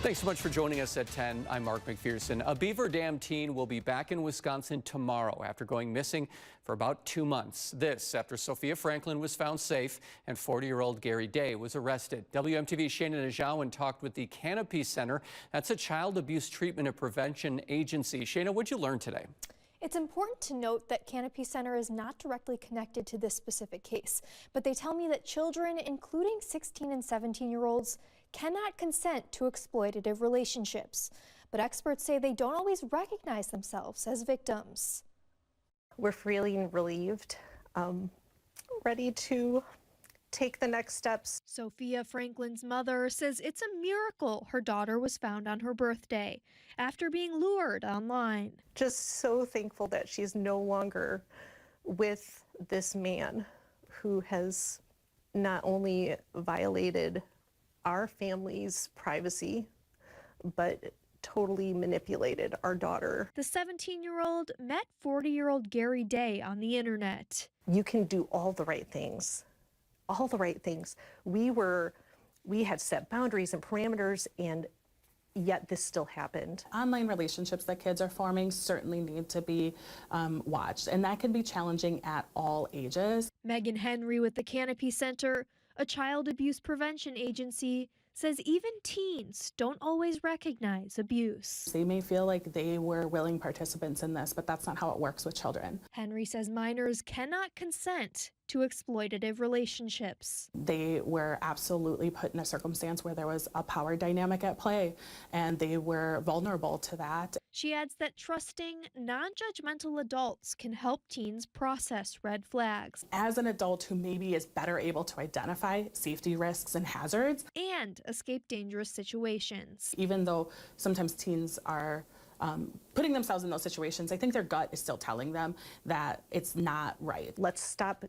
Thanks so much for joining us at 10. I'm Mark McPherson. A Beaver Dam teen will be back in Wisconsin tomorrow after going missing for about 2 months. This after Sophia Franklin was found safe and 40-year-old Gary Day was arrested. WMTV's Shana Najawan talked with the Canopy Center. That's a child abuse treatment and prevention agency. Shana, what'd you learn today? It's important to note that Canopy Center is not directly connected to this specific case, but they tell me that children, including 16 and 17-year-olds, cannot consent to exploitative relationships. But experts say they don't always recognize themselves as victims. We're feeling relieved, ready to take the next steps. Sophia Franklin's mother says it's a miracle her daughter was found on her birthday after being lured online. Just so thankful that she's no longer with this man who has not only violated our family's privacy, but totally manipulated our daughter. The 17-year-old met 40-year-old Gary Day on the internet. You can do all the right things. All the right things. We had set boundaries and parameters, and yet this still happened. Online relationships that kids are forming certainly need to be watched, and that can be challenging at all ages. Megan Henry with the Canopy Center, a child abuse prevention agency, says even teens don't always recognize abuse. They may feel like they were willing participants in this, but that's not how it works with children. Henry says minors cannot consent to exploitative relationships. They were absolutely put in a circumstance where there was a power dynamic at play, and they were vulnerable to that. She adds that trusting, non-judgmental adults can help teens process red flags. As an adult who maybe is better able to identify safety risks and hazards, and escape dangerous situations. Even though sometimes teens are putting themselves in those situations, I think their gut is still telling them that it's not right. Let's stop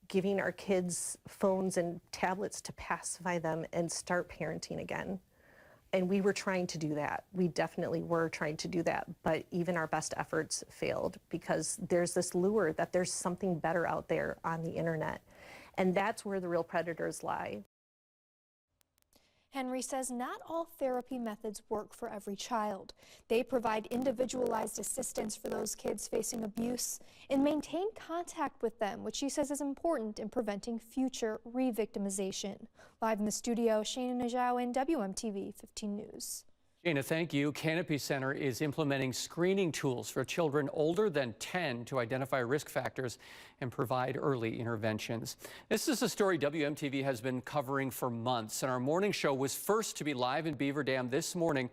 giving our kids phones and tablets to pacify them and start parenting again. And we were trying to do that. We definitely were trying to do that, but even our best efforts failed because there's this lure that there's something better out there on the internet. And that's where the real predators lie. Henry says not all therapy methods work for every child. They provide individualized assistance for those kids facing abuse and maintain contact with them, which she says is important in preventing future re-victimization. Live in the studio, Shana Najawan, WMTV 15 News. Shana, thank you. Canopy Center is implementing screening tools for children older than 10 to identify risk factors and provide early interventions. This is a story WMTV has been covering for months, and our morning show was first to be live in Beaver Dam this morning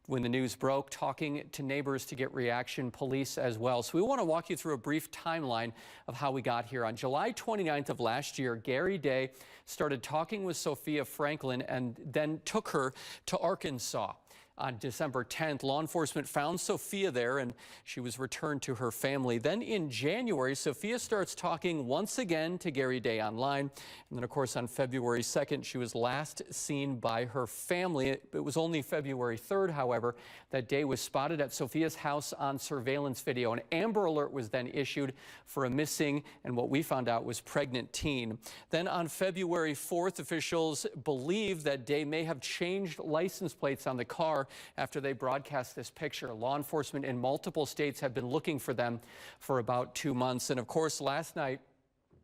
when the news broke, talking to neighbors to get reaction, police as well. So we want to walk you through a brief timeline of how we got here. On July 29th of last year, Gary Day started talking with Sophia Franklin and then took her to Arkansas. On December 10th, law enforcement found Sophia there and she was returned to her family. Then in January, Sophia starts talking once again to Gary Day online. And then, of course, on February 2nd, she was last seen by her family. It was only February 3rd, however, that Day was spotted at Sophia's house on surveillance video. An Amber Alert was then issued for a missing and what we found out was pregnant teen. Then on February 4th, officials believe that Day may have changed license plates on the car after they broadcast this picture. Law enforcement in multiple states have been looking for them for about 2 months. And of course, last night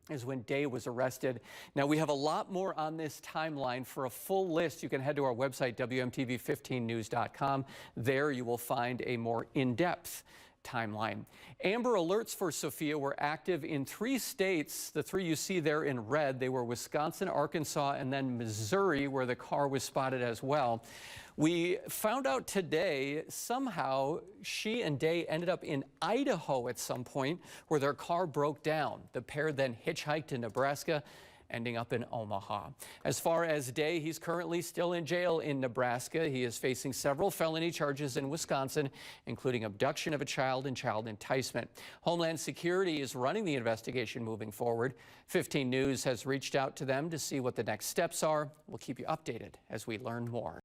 is when Day was arrested. Now, we have a lot more on this timeline. For a full list, you can head to our website, WMTV15news.com. There you will find a more in-depth timeline. Amber Alerts for Sophia were active in 3 states. The 3 you see there in red, they were Wisconsin, Arkansas, and then Missouri, where the car was spotted as well. We found out today somehow she and Day ended up in Idaho at some point where their car broke down. The pair then hitchhiked to Nebraska, ending up in Omaha. As far as Day, he's currently still in jail in Nebraska. He is facing several felony charges in Wisconsin, including abduction of a child and child enticement. Homeland Security is running the investigation moving forward. 15 News has reached out to them to see what the next steps are. We'll keep you updated as we learn more.